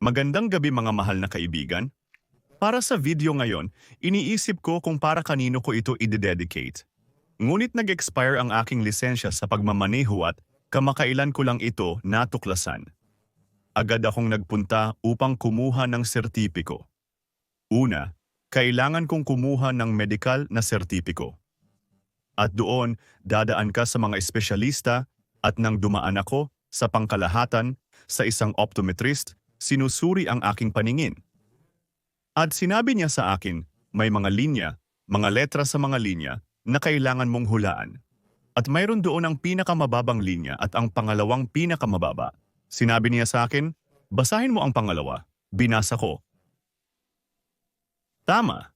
Magandang gabi mga mahal na kaibigan. Para sa video ngayon, iniisip ko kung para kanino ko ito i-dedicate. Ngunit nag-expire ang aking lisensya sa pagmamaneho at kamakailan ko lang ito natuklasan. Agad akong nagpunta upang kumuha ng sertipiko. Una, kailangan kong kumuha ng medikal na sertipiko. At doon, dadaan ka sa mga espesyalista at nang dumaan ako sa pangkalahatan sa isang optometrist, sinusuri ang aking paningin. At sinabi niya sa akin, may mga linya, mga letra sa mga linya na kailangan mong hulaan. At mayroon doon ang pinakamababang linya at ang pangalawang pinakamababa. Sinabi niya sa akin, basahin mo ang pangalawa. Binasa ko. Tama.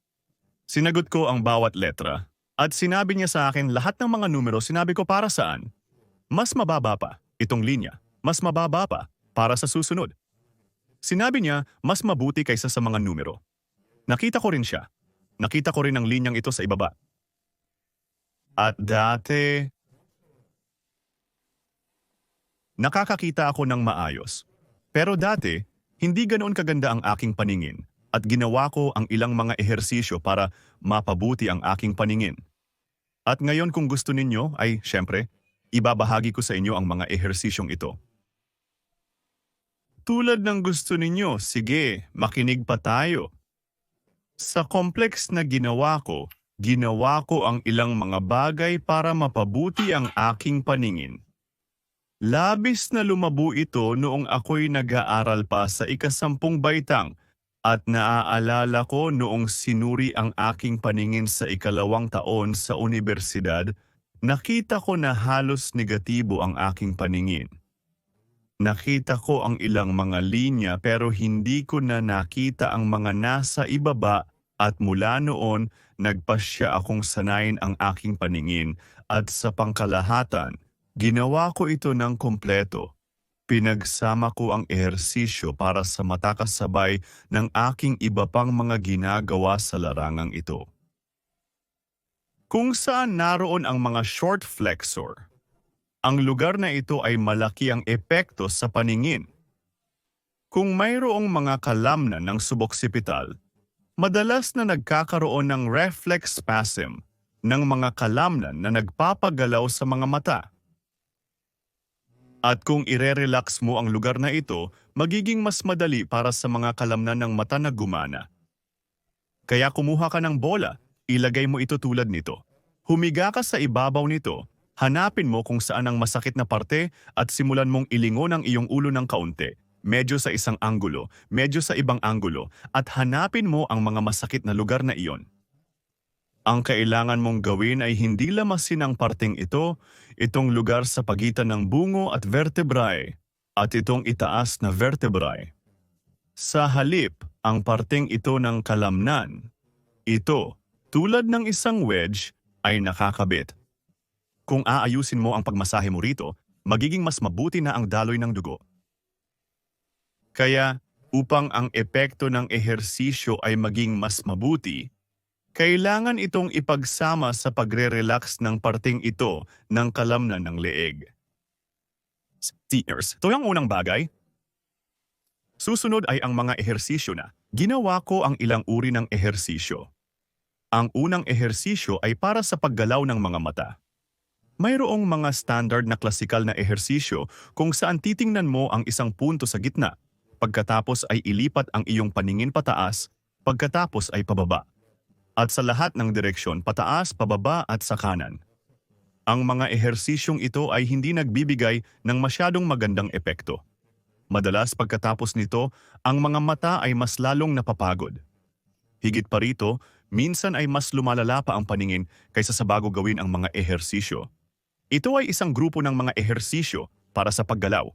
Sinagot ko ang bawat letra. At sinabi niya sa akin lahat ng mga numero. Sinabi ko para saan? Mas mababa pa, itong linya. Mas mababa pa, para sa susunod. Sinabi niya, mas mabuti kaysa sa mga numero. Nakita ko rin siya. Nakita ko rin ang linyang ito sa ibaba. At dati, nakakakita ako ng maayos. Pero dati, hindi ganoon kaganda ang aking paningin at ginawa ko ang ilang mga ehersisyo para mapabuti ang aking paningin. At ngayon kung gusto ninyo ay, syempre, ibabahagi ko sa inyo ang mga ehersisyong ito. Tulad ng gusto ninyo, sige, makinig pa tayo. Sa complex na ginawa ko ang ilang mga bagay para mapabuti ang aking paningin. Labis na lumabo ito noong ako'y nag-aaral pa sa ika-10 baitang at naaalala ko noong sinuri ang aking paningin sa ika-2 taon sa unibersidad, nakita ko na halos negatibo ang aking paningin. Nakita ko ang ilang mga linya pero hindi ko na nakita ang mga nasa ibaba at mula noon nagpasya akong sanayin ang aking paningin at sa pangkalahatan, ginawa ko ito ng kompleto. Pinagsama ko ang ehersisyo para sa matakasabay ng aking iba pang mga ginagawa sa larangang ito. Kung saan naroon ang mga short flexor, ang lugar na ito ay malaki ang epekto sa paningin. Kung mayroong mga kalamnan ng suboksipital, madalas na nagkakaroon ng reflex spasm ng mga kalamnan na nagpapagalaw sa mga mata. At kung ire-relax mo ang lugar na ito, magiging mas madali para sa mga kalamnan ng mata na gumana. Kaya kumuha ka ng bola, ilagay mo ito tulad nito. Humiga ka sa ibabaw nito, hanapin mo kung saan ang masakit na parte at simulan mong ilingon ang iyong ulo ng kaunti. Medyo sa isang anggulo, medyo sa ibang anggulo, at hanapin mo ang mga masakit na lugar na iyon. Ang kailangan mong gawin ay hindi lamasin ang parteng ito, itong lugar sa pagitan ng bungo at vertebrae, at itong itaas na vertebrae. Sa halip, ang parteng ito ng kalamnan, ito, tulad ng isang wedge, ay nakakabit. Kung aayusin mo ang pagmasahe mo rito, magiging mas mabuti na ang daloy ng dugo. Kaya, upang ang epekto ng ehersisyo ay maging mas mabuti, kailangan itong ipagsama sa pagre-relax ng parteng ito ng kalamnan ng leeg. Ito ang unang bagay. Susunod ay ang mga ehersisyo na. Ginawa ko ang ilang uri ng ehersisyo. Ang unang ehersisyo ay para sa paggalaw ng mga mata. Mayroong mga standard na klasikal na ehersisyo kung saan titingnan mo ang isang punto sa gitna. Pagkatapos ay ilipat ang iyong paningin pataas, pagkatapos ay pababa. At sa lahat ng direksyon pataas, pababa at sa kanan. Ang mga ehersisyong ito ay hindi nagbibigay ng masyadong magandang epekto. Madalas pagkatapos nito, ang mga mata ay mas lalong napapagod. Higit pa rito, minsan ay mas lumalala pa ang paningin kaysa sa bago gawin ang mga ehersisyo. Ito ay isang grupo ng mga ehersisyo para sa paggalaw.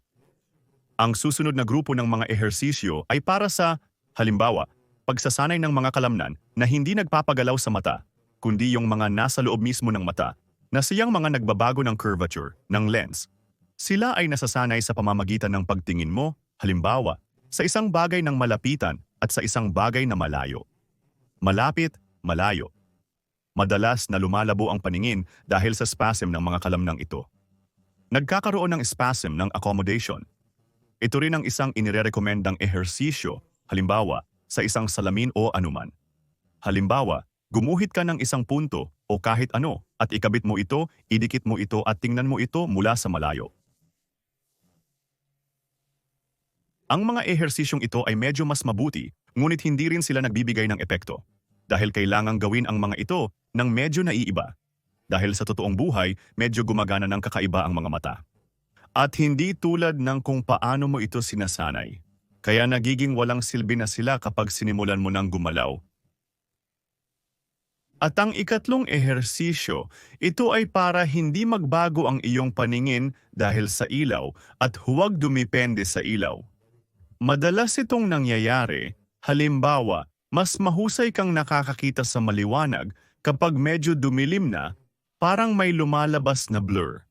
Ang susunod na grupo ng mga ehersisyo ay para sa, halimbawa, pagsasanay ng mga kalamnan na hindi nagpapagalaw sa mata, kundi yung mga nasa loob mismo ng mata, na siyang mga nagbabago ng curvature, ng lens. Sila ay nasasanay sa pamamagitan ng pagtingin mo, halimbawa, sa isang bagay ng malapitan at sa isang bagay na malayo. Malapit, malayo. Madalas na lumalabo ang paningin dahil sa spasm ng mga kalamnang ito. Nagkakaroon ng spasm ng accommodation. Ito rin ang isang inirerekomendang ehersisyo, halimbawa, sa isang salamin o anuman. Halimbawa, gumuhit ka ng isang punto o kahit ano at ikabit mo ito, idikit mo ito at tingnan mo ito mula sa malayo. Ang mga ehersisyong ito ay medyo mas mabuti, ngunit hindi rin sila nagbibigay ng epekto. Dahil kailangang gawin ang mga ito ng medyo naiiba. Dahil sa totoong buhay, medyo gumagana ng kakaiba ang mga mata. At hindi tulad ng kung paano mo ito sinasanay. Kaya nagiging walang silbi na sila kapag sinimulan mo ng gumalaw. At ang ikatlong ehersisyo, ito ay para hindi magbago ang iyong paningin dahil sa ilaw at huwag dumipende sa ilaw. Madalas itong nangyayari, halimbawa, mas mahusay kang nakakakita sa maliwanag kapag medyo dumilim na, parang may lumalabas na blur.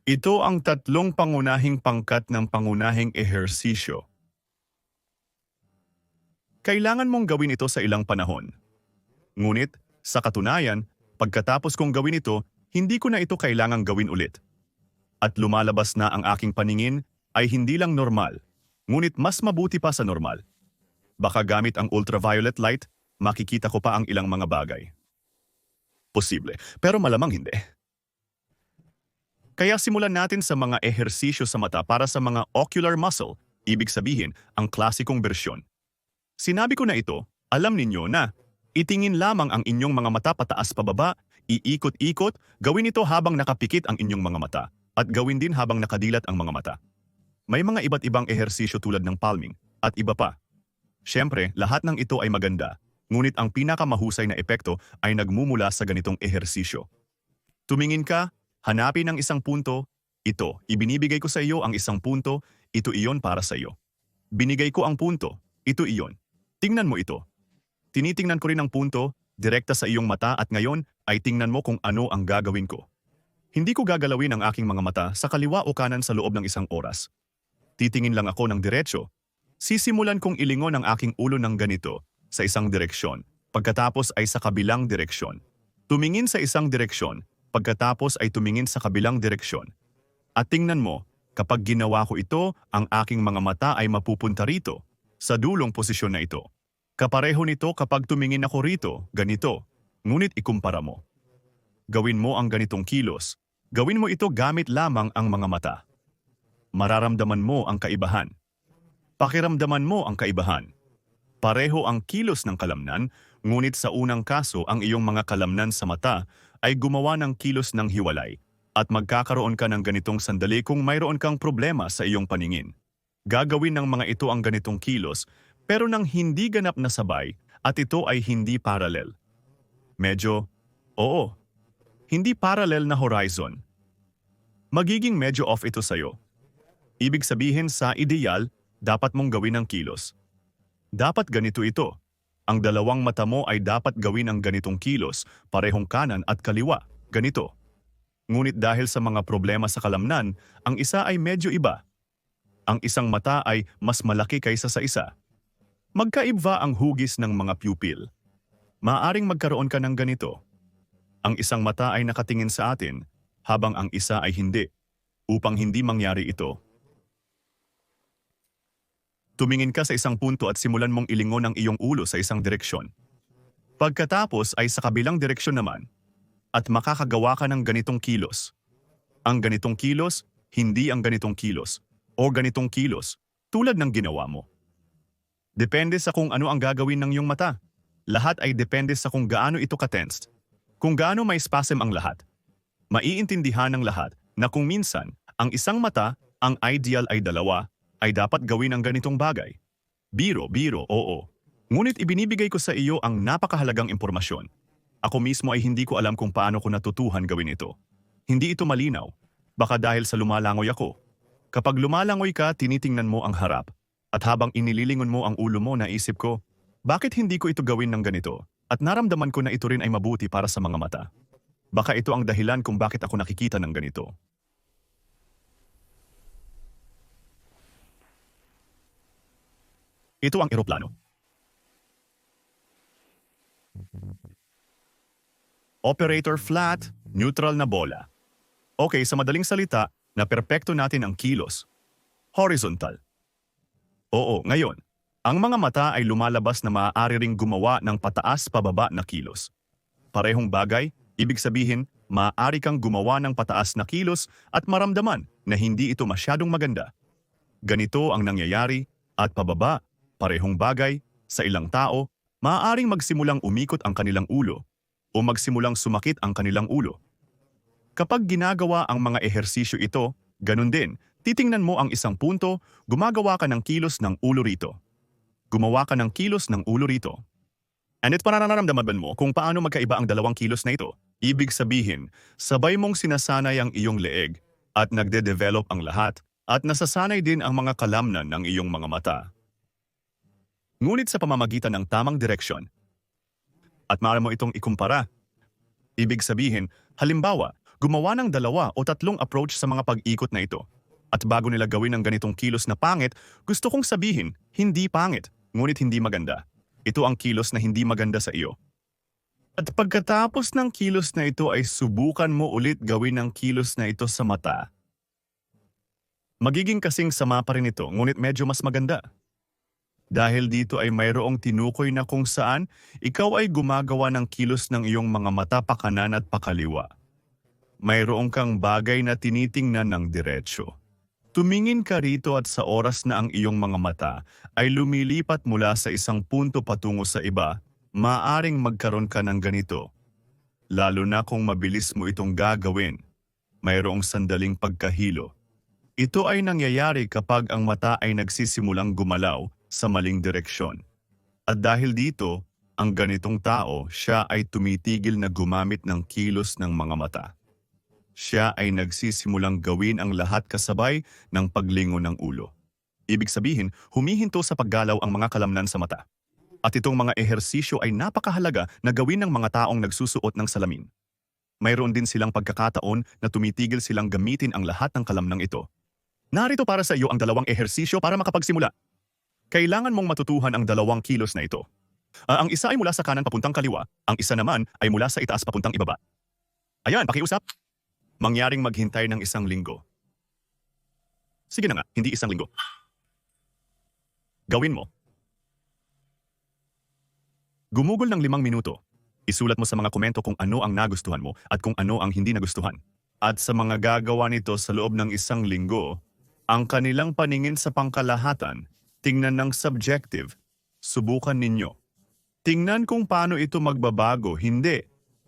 Ito ang tatlong pangunahing pangkat ng pangunahing ehersisyo. Kailangan mong gawin ito sa ilang panahon. Ngunit, sa katunayan, pagkatapos kong gawin ito, hindi ko na ito kailangang gawin ulit. At lumalabas na ang aking paningin ay hindi lang normal, ngunit mas mabuti pa sa normal. Baka gamit ang ultraviolet light, makikita ko pa ang ilang mga bagay. Posible, pero malamang hindi. Kaya simulan natin sa mga ehersisyo sa mata para sa mga ocular muscle, ibig sabihin, ang klasikong bersyon. Sinabi ko na ito, alam ninyo na, itingin lamang ang inyong mga mata pataas pababa, iikot-ikot, gawin ito habang nakapikit ang inyong mga mata, at gawin din habang nakadilat ang mga mata. May mga iba't ibang ehersisyo tulad ng palming, at iba pa. Siyempre, lahat ng ito ay maganda, ngunit ang pinakamahusay na epekto ay nagmumula sa ganitong ehersisyo. Tumingin ka, hanapin ang isang punto, ito, ibinibigay ko sa iyo ang isang punto, ito iyon para sa iyo. Binigay ko ang punto, ito iyon. Tingnan mo ito. Tinitingnan ko rin ang punto, direkta sa iyong mata at ngayon ay tingnan mo kung ano ang gagawin ko. Hindi ko gagalawin ang aking mga mata sa kaliwa o kanan sa loob ng isang oras. Titingin lang ako ng diretsyo. Sisimulan kong ilingon ang aking ulo ng ganito sa isang direksyon, pagkatapos ay sa kabilang direksyon. Tumingin sa isang direksyon, pagkatapos ay tumingin sa kabilang direksyon. At tingnan mo, kapag ginawa ko ito, ang aking mga mata ay mapupunta rito, sa dulong posisyon na ito. Kapareho nito kapag tumingin ako rito, ganito, ngunit ikumpara mo. Gawin mo ang ganitong kilos. Gawin mo ito gamit lamang ang mga mata. Mararamdaman mo ang kaibahan. Pakiramdaman mo ang kaibahan. Pareho ang kilos ng kalamnan, ngunit sa unang kaso ang iyong mga kalamnan sa mata ay gumawa ng kilos ng hiwalay at magkakaroon ka ng ganitong sandali kung mayroon kang problema sa iyong paningin. Gagawin ng mga ito ang ganitong kilos pero nang hindi ganap na sabay at ito ay hindi parallel. Oo, hindi parallel na horizon. Magiging medyo off ito sa'yo. Ibig sabihin sa ideal, dapat mong gawin ang kilos. Dapat ganito ito. Ang dalawang mata mo ay dapat gawin ang ganitong kilos, parehong kanan at kaliwa, ganito. Ngunit dahil sa mga problema sa kalamnan, ang isa ay medyo iba. Ang isang mata ay mas malaki kaysa sa isa. Magkaiba ang hugis ng mga pupil. Maaring magkaroon ka ng ganito. Ang isang mata ay nakatingin sa atin, habang ang isa ay hindi. Upang hindi mangyari ito, tumingin ka sa isang punto at simulan mong ilingon ang iyong ulo sa isang direksyon. Pagkatapos ay sa kabilang direksyon naman, at makakagawa ka ng ganitong kilos. Ang ganitong kilos, hindi ang ganitong kilos, o ganitong kilos, tulad ng ginawa mo. Depende sa kung ano ang gagawin ng iyong mata. Lahat ay depende sa kung gaano ito ka-tensed. Kung gaano may spasm ang lahat. Maiintindihan ng lahat na kung minsan, ang isang mata, ang ideal ay dalawa, ay dapat gawin ang ganitong bagay. Biro, oo. Ngunit ibinibigay ko sa iyo ang napakahalagang impormasyon. Ako mismo ay hindi ko alam kung paano ko natutuhan gawin ito. Hindi ito malinaw. Baka dahil sa lumalangoy ako. Kapag lumalangoy ka, tinitingnan mo ang harap. At habang inililingon mo ang ulo mo, naisip ko, bakit hindi ko ito gawin ng ganito? At naramdaman ko na ito rin ay mabuti para sa mga mata. Baka ito ang dahilan kung bakit ako nakikita ng ganito. Ito ang eroplano. Operator flat, neutral na bola. Okay, sa madaling salita, na perpekto natin ang kilos. Horizontal. Oo, ngayon, ang mga mata ay lumalabas na maaari ring gumawa ng pataas-pababa na kilos. Parehong bagay, ibig sabihin, maaari kang gumawa ng pataas na kilos at maramdaman na hindi ito masyadong maganda. Ganito ang nangyayari at pababa, parehong bagay, sa ilang tao, maaaring magsimulang umikot ang kanilang ulo o magsimulang sumakit ang kanilang ulo. Kapag ginagawa ang mga ehersisyo ito, ganun din, titingnan mo ang isang punto, gumagawa ka ng kilos ng ulo rito. Gumawa ka ng kilos ng ulo rito. And ito nararamdaman mo kung paano magkaiba ang dalawang kilos na ito. Ibig sabihin, sabay mong sinasanay ang iyong leeg at nagde-develop ang lahat at nasasanay din ang mga kalamnan ng iyong mga mata. Ngunit sa pamamagitan ng tamang direksyon, at maaari mo itong ikumpara. Ibig sabihin, halimbawa, gumawa ng 2 o 3 approach sa mga pag-ikot na ito. At bago nila gawin ang ganitong kilos na pangit, gusto kong sabihin, hindi pangit, ngunit hindi maganda. Ito ang kilos na hindi maganda sa iyo. At pagkatapos ng kilos na ito ay subukan mo ulit gawin ang kilos na ito sa mata. Magiging kasing sama pa rin ito, ngunit medyo mas maganda. Dahil dito ay mayroong tinukoy na kung saan ikaw ay gumagawa ng kilos ng iyong mga mata pakanan at pakaliwa. Mayroong kang bagay na tinitingnan ng diretsyo. Tumingin ka rito at sa oras na ang iyong mga mata ay lumilipat mula sa isang punto patungo sa iba, maaring magkaroon ka ng ganito. Lalo na kung mabilis mo itong gagawin, mayroong sandaling pagkahilo. Ito ay nangyayari kapag ang mata ay nagsisimulang gumalaw sa maling direksyon. At dahil dito, ang ganitong tao, siya ay tumitigil na gumamit ng kilos ng mga mata. Siya ay nagsisimulang gawin ang lahat kasabay ng paglingon ng ulo. Ibig sabihin, humihinto sa paggalaw ang mga kalamnan sa mata. At itong mga ehersisyo ay napakahalaga na gawin ng mga taong nagsusuot ng salamin. Mayroon din silang pagkakataon na tumitigil silang gamitin ang lahat ng kalamnang ito. Narito para sa iyo ang 2 ehersisyo para makapagsimula. Kailangan mong matutuhan ang 2 kilos na ito. Ang isa ay mula sa kanan papuntang kaliwa, ang isa naman ay mula sa itaas papuntang ibaba. Ayan, pakiusap. Mangyaring maghintay ng 1 linggo. Sige na nga, hindi 1 linggo. Gawin mo. Gumugol ng 5 minuto. Isulat mo sa mga komento kung ano ang nagustuhan mo at kung ano ang hindi nagustuhan. At sa mga gagawa nito sa loob ng 1 linggo, ang kanilang paningin sa pangkalahatan, tingnan ng subjective, subukan ninyo. Tingnan kung paano ito magbabago, hindi.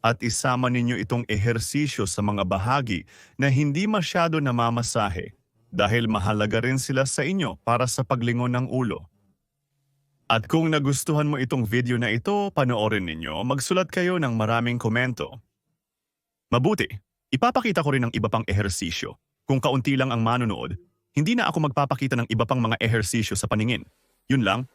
At isama ninyo itong ehersisyo sa mga bahagi na hindi masyado namamasahe dahil mahalaga rin sila sa inyo para sa paglingon ng ulo. At kung nagustuhan mo itong video na ito, panoorin ninyo, magsulat kayo ng maraming komento. Mabuti, ipapakita ko rin ng iba pang ehersisyo. Kung kaunti lang ang manonood, hindi na ako magpapakita ng iba pang mga ehersisyo sa paningin. Yun lang,